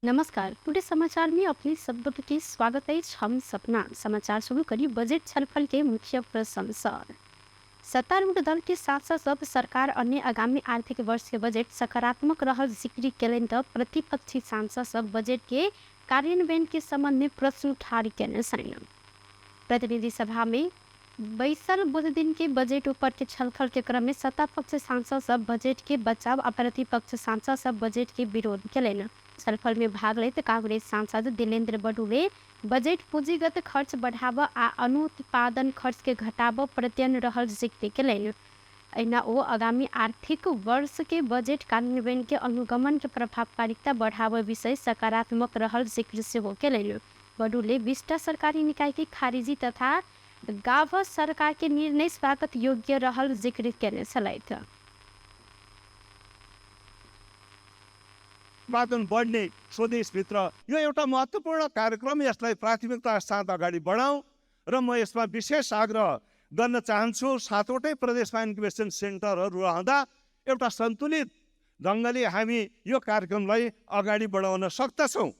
नमस्कार। टुडे समाचार में अपने सबके स्वागत है। हम सपना समाचार शुरू करी बजट छलफल के मुख्य प्रशंसक सत्तारूढ़ दल के सांसद सब सरकार अन्य आगामी आर्थिक वर्ष के बजट सकारात्मक रहल जिक्र कैलन त प्रतिपक्षी सांसद सब बजट के कार्यान्वयन के संबंध में प्रश्न उठारी कैने सन। प्रतिनिधि सभा में बैसल बुध दिन के बजट ऊपर के छलफल के क्रम में सत्ता पक्ष सांसद सब बजट के बचाव और प्रतिपक्ष सांसद सब बजट के विरोध कैलन। छलफल में भाग लेते कांग्रेस सांसद दिलेन्द्र बटुले बजट पूंजीगत खर्च बढ़ाव आ अनुत्पादन खर्च के घटाव प्रत्यन रहल जिक्र कैलन। एना ओ आगामी आर्थिक वर्ष के बजट कार्यान्वयन के अनुगमन के प्रभावकारिता बढ़ाव विषय सकारात्मक रहल जिक्र सेहो कैलन। बटुले 20टा सरकारी निकाय की खारिजी तथा गाँव सरकार के निर्णय स्वागत योग्य रहल जिक्र कैने छलैथ। उत्पादन बढ्ने स्वदेशभित्र यो एउटा महत्त्वपूर्ण कार्यक्रम, यसलाई प्राथमिकता साथ अगाडि बढाउँ र म यसमा विशेष आग्रह गर्न चाहन्छु। 7वटै प्रदेशमा इन्क्युबेसन सेन्टरहरू रहँदा एउटा सन्तुलित ढङ्गले हामी यो कार्यक्रमलाई अगाडि बढाउन सक्दछौँ।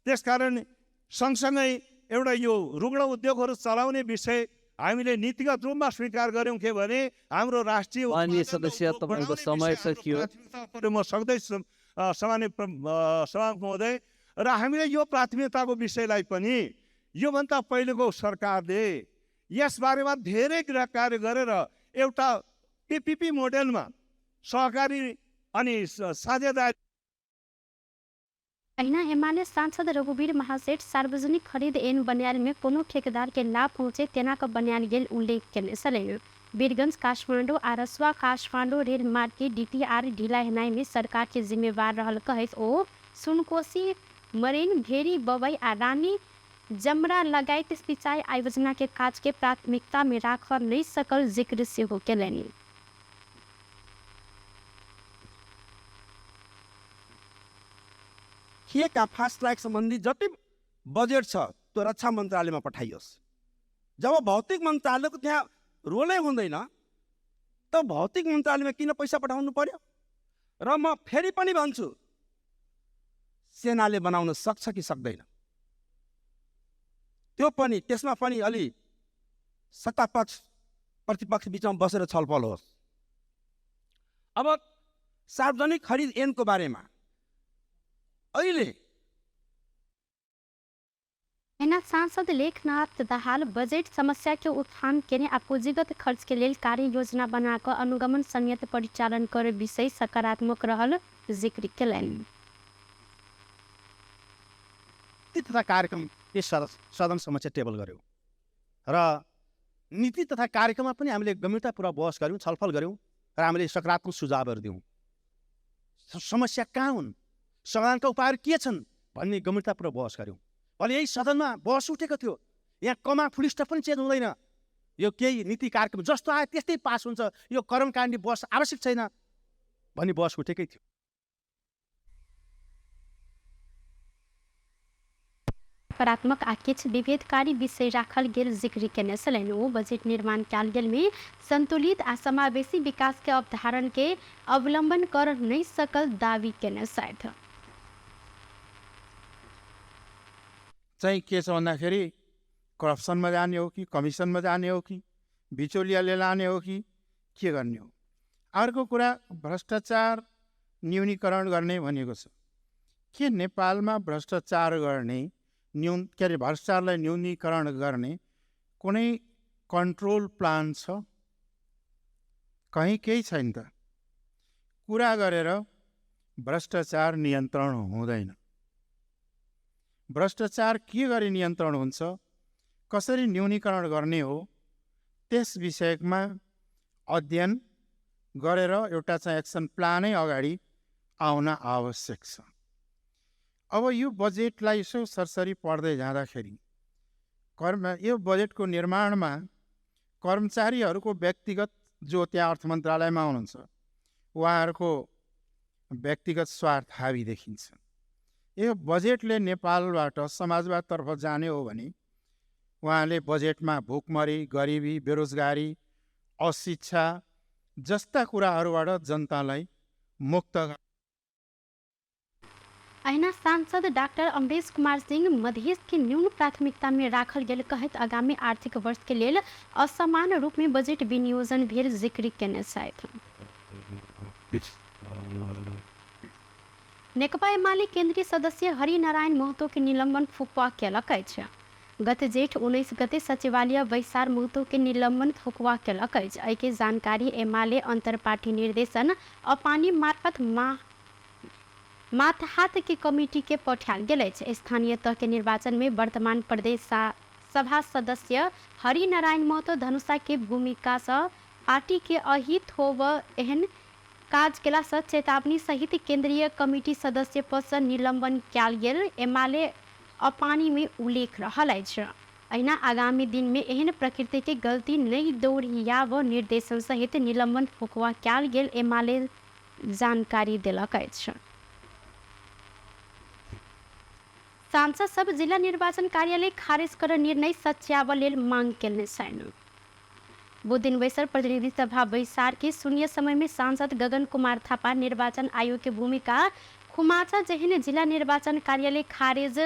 त्यसकारण सँगसँगै एउटा यो रुग्ण उद्योगहरू चलाउने विषय हामीले नीतिगत रूपमा स्वीकार गर्यौँ के भने हाम्रो राष्ट्रिय माननीय सदस्य तपाईँको समय सकियो। म सक्दैछु सामान्य सभामुख महोदय, र हामीले यो प्राथमिकताको विषयलाई पनि योभन्दा पहिलेको सरकारले यसबारेमा धेरै गृह कार्य गरेर एउटा पिपिपी मोडेलमा सहकारी अनि साझेदारी। ऐना एमाले सांसद रघुवीर महासेठ सार्वजनिक खरीद एन बनियाल में कोनो ठेकेदार के लाभ पहुंचे तेना का बनियाल गेल उल्लेख करने सले। बीरगंज काठमांडू आरसवा काठमांडू रेल मार्ग के डीटीआर ढीला हेनाई में सरकार के जिम्मेवार रहल कहत ओ सुनकोशी मरीन भेरी बबई आ रानी जमरा लगायत सिंचाई आयोजना के काज के प्राथमिकता में राख नहीं सकल जिक्र सेहो कैलनि। खेका फास्ट ट्र्याक सम्बन्धी जति बजेट छ त्यो रक्षा मन्त्रालयमा पठाइयोस्। जब भौतिक मन्त्रालयको त्यहाँ रोलै हुँदैन त भौतिक मन्त्रालयमा किन पैसा पठाउनु पर्यो? र म फेरि पनि भन्छु, सेनाले बनाउन सक्छ कि सक्दैन त्यो पनि त्यसमा पनि अलि सत्तापक्ष प्रतिपक्ष बिचमा बसेर छलफल होस्। अब सार्वजनिक खरिद ऐनको बारेमा अहिले एना सांसद लेखनाथ दाहाल बजट समस्या के उत्थान केने आ पूंजीगत खर्च के लेल कार्य योजना बनाकर अनुगमन संयंत्र परिचालन करे विषय सकारात्मक रहल जिक्र कैलनि। तथा कार्यक्रम सदन समक्ष टेबल गर्यौँ र नीति तथा कार्यक्रममा पनि हामीले गम्भीरतापूर्वक बहस गर्यौँ, छलफल गर्यौँ र हामीले सकारात्मक सुझावहरू दियौँ। समस्या कहाँ हुन्, समाधानका उपायहरू के छन् भन्ने गम्भीरतापूर्वक बहस गर्यौँ। अहिले यही सदनमा बहस उठेको थियो, यहाँ कमा फुल स्टप पनि चेन्ज हुँदैन, यो केही नीति कार्यक्रम जस्तो आयो त्यस्तै पास हुन्छ, यो कर्मकाण्डी बहस आवश्यक छैन भन्ने बहस उठेकै थियो। सकारात्मक आ किछ विभेदकारी विषय राखल गेल जिक्र केने छलनि। ओ बजट निर्माण काल गेल में संतुलित आ समावेशी विकास के अवधारण के अवलंबन कर नहीं सकल दावी केने साथ। चाहिँ के छ भन्दाखेरि करप्सनमा जाने हो कि कमिसनमा जाने हो कि बिचौलियाले लाने हो कि के गर्ने हो। अर्को कुरा भ्रष्टाचार न्यूनीकरण गर्ने भनेको छ। के नेपालमा भ्रष्टाचार गर्ने भ्रष्टाचारलाई न्यूनीकरण गर्ने कुनै कन्ट्रोल प्लान छ? कहीँ केही छैन त। कुरा गरेर भ्रष्टाचार नियन्त्रण हुँदैन। भ्रष्टाचार के गरी नियन्त्रण हुन्छ, कसरी न्यूनीकरण गर्ने हो, त्यस विषयमा अध्ययन गरेर एउटा चाहिँ एक्सन प्लानै अगाडि आउन आवश्यक छ। अब यो बजेटलाई यसो सरसरी पढ्दै जाँदाखेरि यो बजेटको निर्माणमा कर्मचारीहरूको व्यक्तिगत जो त्यहाँ अर्थ मन्त्रालयमा हुनुहुन्छ उहाँहरूको व्यक्तिगत स्वार्थ हावी देखिन्छ। यो बजेटले नेपालबाट समाजवादतर्फ जाने हो भने उहाँले बजेटमा भुकमरी, गरिबी, बेरोजगारी, अशिक्षा जस्ता कुराहरूबाट जनतालाई मुक्त ऐना सांसद डॉक्टर अमरेश कुमार सिंह मधेश के न्यून प्राथमिकता में राखल गेल कहत आगामी आर्थिक वर्ष के लेल असमान रूप में बजट विनियोजन भेल जिक्र केने छथि। नेकपा एमाले केंद्रीय सदस्य हरिनारायण महतो के निलंबन फुकवा केलक अछि। गत जेठ 19 गते सचिवालय बैसार महतो के निलंबन फुकवा केलक अछि। एहि के जानकारी एमाले अंतर पार्टी निर्देशन अपानी मार्फत मातहात के कमिटी के पठायल गेल अछि। स्थानीय तह के निर्वाचन में वर्तमान प्रदेश सभा सदस्य हरिनारायण महतो धनुषा के भूमिका से पार्टी के अहित होब एहन काज केला से चेतावनी सहित केंद्रीय कमिटी सदस्य पद से निलंबन कयल गेल एमाले अपानी में उल्लेख रहल अछि। अहिना आगामी दिन में एहन प्रकृति के गलती नहीं दोहरायब निर्देशन सहित निलंबन फुकवा कयल गेल एमाले जानकारी देलक अछि। सांसद सब जिला निर्वाचन कार्यालय खारिज कर निर्णय सच्याब लेल मांग केने छथि। बुधदिन बैसर प्रतिनिधि सभा बैसार के शून्य समय में सांसद गगन कुमार थापा निर्वाचन आयोग की भूमिका खुमाचा जहिन जिला निर्वाचन कार्यालय खारिज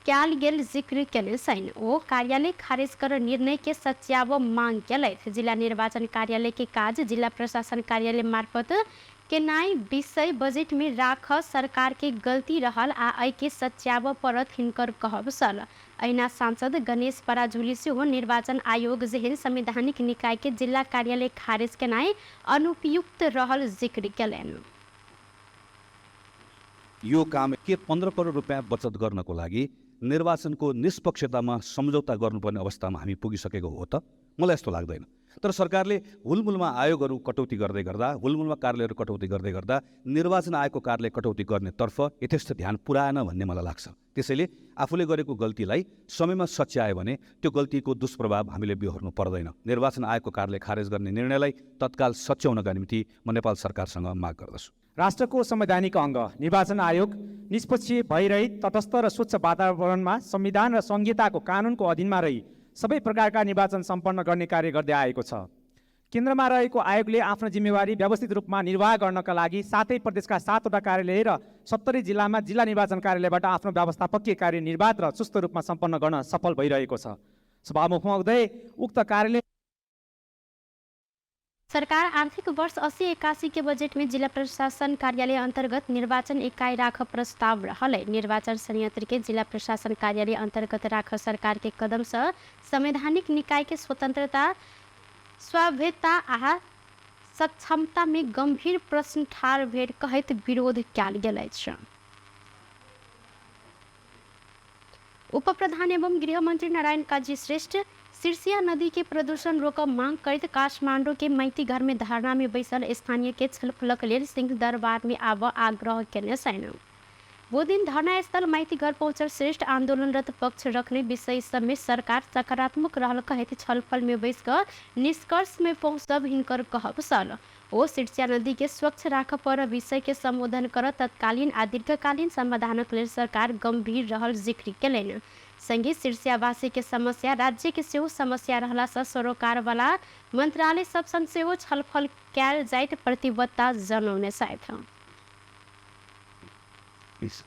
कयल गेल जिक्र केने छथि। ओ कार्यालय खारिज कर निर्णय के सच्याब मांग केलथि। जिला निर्वाचन कार्यालय के काज जिला प्रशासन कार्यालय मार्फत केनाई विषय बजट में राख सरकार के गलती रहल आ एहि के सच्याब परत हिनकर कहब छल। अहिना सांसद गणेश पराजुली सेहो निर्वाचन आयोग जेहन संवैधानिक निकाय के जिला कार्यालय खारिज केनाई अनुपयुक्त रहल जिक्र केलनि। यो काम के 15 करोड रुपियाँ बचत गर्नको लागि निर्वाचनको निष्पक्षतामा सम्झौता गर्नुपर्ने अवस्थामा हामी पुगिसकेको हो त? मलाई यस्तो लाग्दैन। तर सरकारले हुलमुलमा आयोगहरू कटौती गर्दै गर्दा, हुलमुलमा कार्यालयहरू कटौती गर्दै गर्दा निर्वाचन आयोगको कार्यालय कटौती गर्नेतर्फ यथेष्ट ध्यान पुर्याएन भन्ने मलाई लाग्छ। त्यसैले आफूले गरेको गल्तीलाई समयमा सच्यायो भने त्यो गल्तीको दुष्प्रभाव हामीले बिहोर्नु पर्दैन। निर्वाचन आयोगको कार्यालय खारेज गर्ने निर्णयलाई तत्काल सच्याउनका निम्ति म नेपाल सरकारसँग माग गर्दछु। राष्ट्रको संवैधानिक अङ्ग निर्वाचन आयोग निष्पक्ष भइरहित तटस्थ र स्वच्छ वातावरणमा संविधान र संहिताको कानुनको अधीनमा रही सबै प्रकारका निर्वाचन सम्पन्न गर्ने कार्य गर्दै आएको छ। केन्द्रमा रहेको आयोगले आफ्नो जिम्मेवारी व्यवस्थित रूपमा निर्वाह गर्नका लागि 7 प्रदेशका 7वटा कार्यालय र 70 जिल्लामा जिल्ला निर्वाचन कार्यालयबाट आफ्नो व्यवस्थापकीय कार्य निर्वाध र सुस्त रूपमा सम्पन्न गर्न सफल भइरहेको छ। सभामुख महोदय, उक्त कार्यालय सरकार आर्थिक वर्ष 80-81 के बजट में जिला प्रशासन कार्यालय अंतर्गत निर्वाचन इकाई राख प्रस्ताव रहल है। निर्वाचन संयंत्र के जिला प्रशासन कार्यालय अंतर्गत राख सरकार के कदम से संवैधानिक निकाय के स्वतंत्रता, स्वायत्तता आ सक्षमता में गंभीर प्रश्न ठाढ़ भेल कहत विरोध कयल गेल अछि। उप प्रधान एवं गृह मंत्री नारायण काजी श्रेष्ठ सिरसिया नदी के प्रदूषण रोकब मांग करते काठमांडू के मैती घर में धरना में बैसल स्थानीय के छलफलक लेल सिंह दरबार में आब आग्रह केने छथि। वो दिन धरना स्थल मैती घर पहुंचल श्रेष्ठ आंदोलनरत पक्ष रखने विषय सब में सरकार सकारात्मक रहल कहते छलफल में बैस कर निष्कर्ष में पहुंचब हिनकर कहब छल। ओ सिरसिया नदी के स्वच्छ राख पर विषय के संबोधन कर तत्कालीन आ दीर्घकालीन समाधानक लेल सरकार गंभीर रहल जिक्र केलनि। संगे सिरसियावासी के समस्या राज्य के सेहो समस्या रहला से सरोकार वाला मंत्रालय सब संग सेहो छलफल कयल जाइत प्रतिबद्धता जनौने छथि। त्यस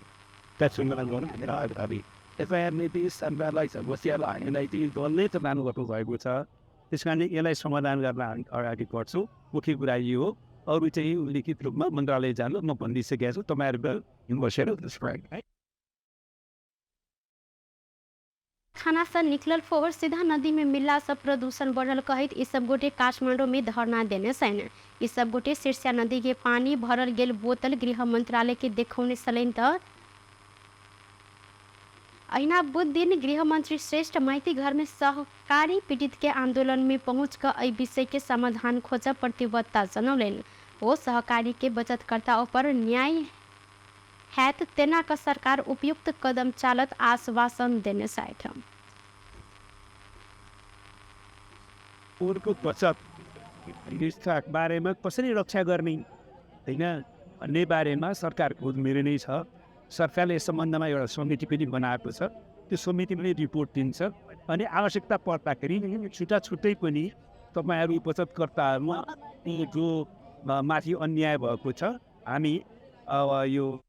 कारण यसलाई समाधान गर्न हामी अगाडि बढ्छौँ। मुख्य कुरा यो हो। अरू चाहिँ लिखित रूपमा मन्त्रालय जानु म भनिसकेको छु। तपाईँहरू बसेर खाना से निकलल फोहर सीधा नदी में मिलला से प्रदूषण बढ़ल कहत ई सब गोटे काठमांडू में धरना देने छनि। ई सब गोटे सिरसिया नदी के पानी भरल गेल बोतल गृह मंत्रालय के देखौने छलनि त अहिना बुध दिन गृह मंत्री श्रेष्ठ मैती घर में सहकारी पीड़ित के आंदोलन में पहुंच कर एहि विषय के समाधान खोज प्रतिबद्धता जनौलनि। ओ सहकारी के बचतकर्ता पर न्याय हैत तेना का सरकार उपयुक्त कदम चालत आश्वासन देने छथि। उनको बचत बारेमा कसरी रक्षा गर्ने हैन भन्ने बारेमा सरकारको निर्णय नै छ। सरकारले यस सम्बन्धमा एउटा समिति पनि बनाएको छ। त्यो समितिले रिपोर्ट दिन्छ अनि आवश्यकता पर्दाखेरि छुट्टै पनि तपाईँहरू बचतकर्ताहरूमा जो माथि अन्याय भएको छ हामी अब यो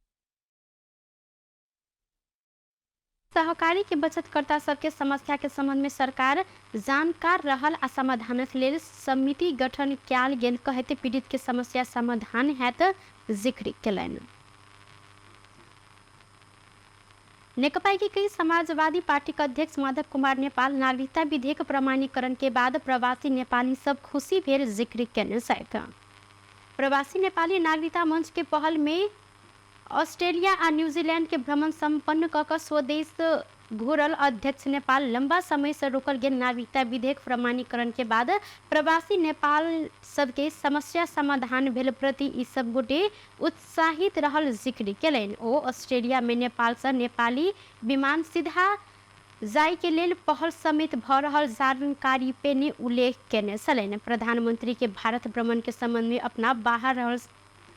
सहकारी के बचतकर्ता सबके समस्या के संबंध में सरकार जानकार रहल आ समाधान लेल समिति गठन कयल गेल कहते पीड़ित के समस्या समाधान हेत जिक्र केलनि। नेकपा एकीकृत समाजवादी पार्टी के अध्यक्ष माधव कुमार नेपाल नागरिकता विधेयक प्रमाणीकरण के बाद प्रवासी नेपाली सब खुशी भेल जिक्र केने छथि। प्रवासी नेपाली नागरिकता मंच के पहल में ऑस्ट्रेलिया आ न्यूजीलैंड के भ्रमण संपन्न कऽ कऽ स्वदेश घुरल अध्यक्ष नेपाल लंबा समय से रोकल गेल नागरिकता विधेयक प्रमाणीकरण के बाद प्रवासी नेपाल सबके समस्या समाधान भेल प्रति ई सब गोटे उत्साहित रहल जिक्र केलनि। ओ ऑस्ट्रेलिया में नेपाल से नेपाली विमान सीधा जाय के लेल पहल समेत भऽ रहल जानकारी पे ने उल्लेख केने छलनि। प्रधानमंत्री के भारत भ्रमण के संबंध में अपना बाहर रहल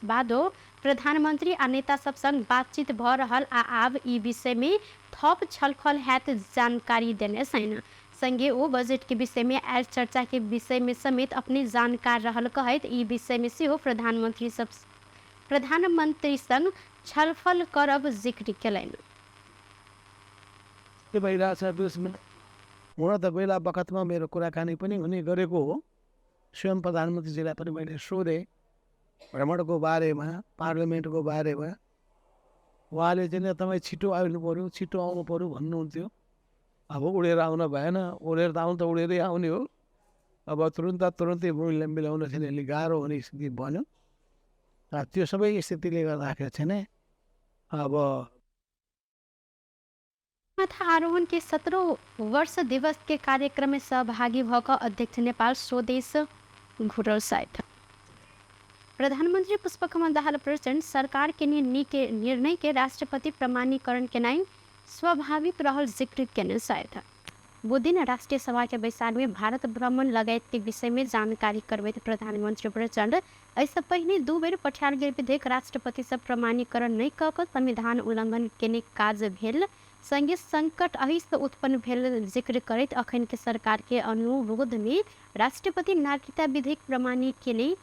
बादो प्रधानमंत्री आ नेता सब संग बातचीत भऽ रहल आ आब ई विषय में थप छलफल हैत जानकारी देने छनि। संगे ओ बजट के विषय में आयल चर्चा के विषय में समेत अपने जानकार रहल कहैत ई विषय में सेहो प्रधानमंत्री संग छलफल करब जिक्र केलनि। के भइरहेछ देशमा हुन त पहिला बखतमा मेरो कुराकानी पनि हुने गरेको हो। स्वयं प्रधानमन्त्रीजीलाई पनि मैले सोधेँ भ्रमणको बारेमा, पार्लियामेन्टको बारेमा। उहाँले चाहिँ तपाईँ छिटो आउनु पऱ्यो, छिटो आउनु पऱ्यो भन्नुहुन्थ्यो। अब उडेर आउन भएन, उडेर त आउनु त उडेरै आउने हो। अब तुरुन्तै मिलाउन चाहिँ अलि गाह्रो हुने स्थिति बन्यो। त्यो सबै स्थितिले गर्दाखेरि चाहिँ नै अब माथा आरोहण के 17 वर्ष दिवस के कार्यक्रम में सहभागी भकर अध्यक्ष नेपाल स्वदेश घुरल छथि। प्रधानमंत्री पुष्पकमल दाहाल प्रचंड सरकार के निर्णय के राष्ट्रपति प्रमाणीकरण केनाई स्वाभाविक रहल जिक्र केने छथि। बुधदिन राष्ट्रीय सभा के बैसार में भारत भ्रमण लगायत के विषय में जानकारी करबैत प्रधानमंत्री प्रचंड ऐसे पहले 2 बेर पठायल गेल विधेयक राष्ट्रपति से प्रमाणीकरण नहीं कऽ कऽ संविधान उल्लंघन केने काज भेल संगे संकट अहि से उत्पन्न भेल जिक्र करैत अखन के सरकार के अनुरोध में राष्ट्रपति नागरिकता विधेयक प्रमाणी केने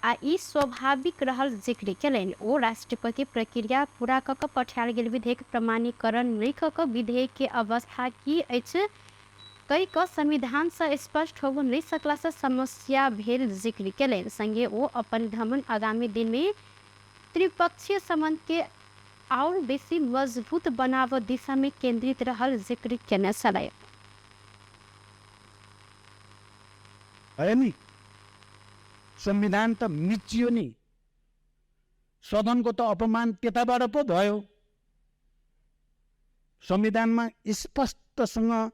आ ई स्वाभाविक रहल जिक्र केलनि। ओ राष्ट्रपति प्रक्रिया पूरा कऽ कऽ पठायल गेल विधेयक प्रमाणीकरण नहीं कऽ कऽ विधेयक के अवस्था की अछि कई कऽ संविधान से स्पष्ट हो नहीं सकला से समस्या भेल जिक्र केलनि। संगे ओ अपन भ्रमण आगामी दिन में त्रिपक्षीय संबंध के और बेसी मजबूत बनाव दिशा में केंद्रित रहल जिक्र केने छलै। है नि संविधान त मिचियो नि, सदनको त अपमान त्यताबाट पो भयो। संविधानमा स्पष्टसँग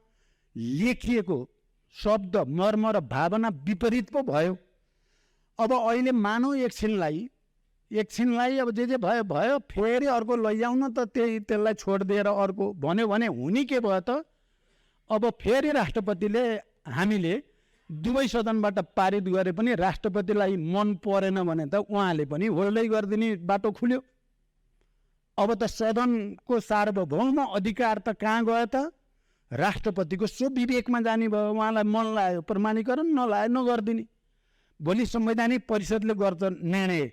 लेखिएको शब्द मर्म र भावना विपरीत पो भयो। अब अहिले मानौ एकछिनलाई अब जे भयो भयो, फेरि अर्को लैजाउन त त्यसलाई छोडिदिएर अर्को भन्यो भने हुने के भयो त। अब फेरि राष्ट्रपतिले हामीले दुवै सदनबाट पारित गरे पनि राष्ट्रपतिलाई मन परेन भने त उहाँले पनि होल्डै गरिदिने बाटो खुल्यो। अब त सदनको सार्वभौम अधिकार त कहाँ गयो त? राष्ट्रपतिको स्वविवेकमा जाने भयो। उहाँलाई मन लाग्यो प्रमाणीकरण, नलाग्यो नगरिदिने। भोलि संवैधानिक परिषदले गर्छ निर्णय।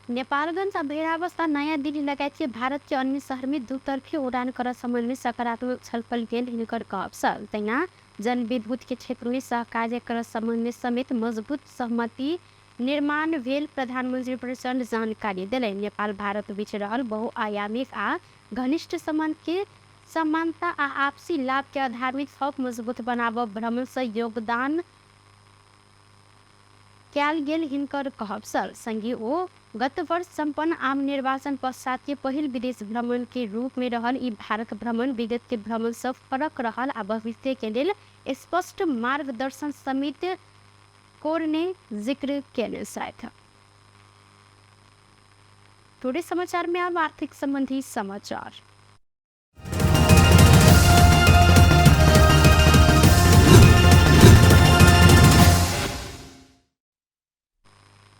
नेपालगंज अभ्यावस्था नयाँ दिल्ली लगायत के भारत के अन्य शहर में दुतरफी उड़ान कर संबंध में सकारात्मक छलफल गेल हिनकर कहब छल। तहिना जन विद्युत के क्षेत्र में सहकार्य कर संबंध में समेत मजबूत सहमति निर्माण भेल प्रधानमंत्री प्रचंड जानकारी दिले। नेपाल भारत बीच रहल बहुआयामिक आ घनिष्ठ संबंध के समानता आ आपसी लाभ के आधार में थप मजबूत बनाव भ्रमण से योगदान कयल गेल हिनकर कहब छल। संगे ओ गत वर्ष संपन्न आम निर्वाचन पश्चात के पहिल विदेश भ्रमण के रूप में रहल ई भारत भ्रमण विगत के भ्रमण से फरक रहल आ भविष्य के लेल स्पष्ट मार्गदर्शन समेत कोरने जिक्र केने छथि। थोड़े समाचार में अब आर्थिक संबंधी समाचार।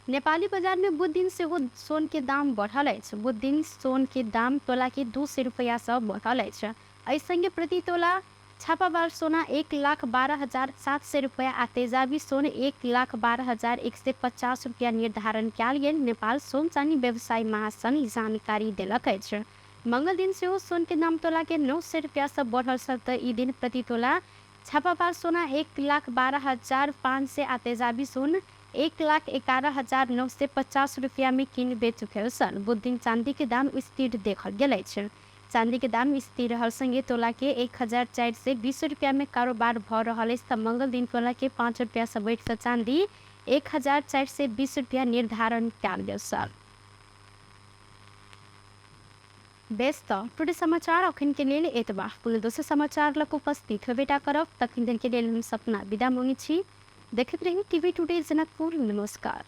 नेपाली बाजार में बुध दिन से सोन के दाम बढ़ल अछि। बुध दिन सोन के दाम तोला के 200 रुपया से बढ़ल अछि। एहि संगे प्रति तोला छापामार सोना 1,12,700 रुपया आ तेजाबी सोन 1,12,150 रुपया निर्धारण कयल गेल। नेपाल सोन चानी व्यवसाय महासंघ ई जानकारी देलक अछि। मंगल दिन से सोन के दाम तोला के 900 रुपया से बढ़ल छ त ई दिन प्रति तोला छापामार सोना 1,12,500 आ तेजाबी सोन 1,11,950 रुपया में किन बेच चुकल सन। बुध दिन चांदी के दाम स्थिर देखल गेल अछि। चांदी के दाम स्थिर रहल संगे तोला के 1,420 रुपया में कारोबार भ रहल अछि त मंगल दिन तोला के 5 रुपया से बढ़ के चांदी 1,420 रुपया निर्धारण कयल गेल छल। बेस्ट टुडे समाचार अखन के लेल एतबा। पुनः दोसर समाचार लग उपस्थित हेबेटा करब। तखन दिन के लेल हम सपना विदा मांगै छी। देखैत रही टीवी टुडे जनकपुर। नमस्कार।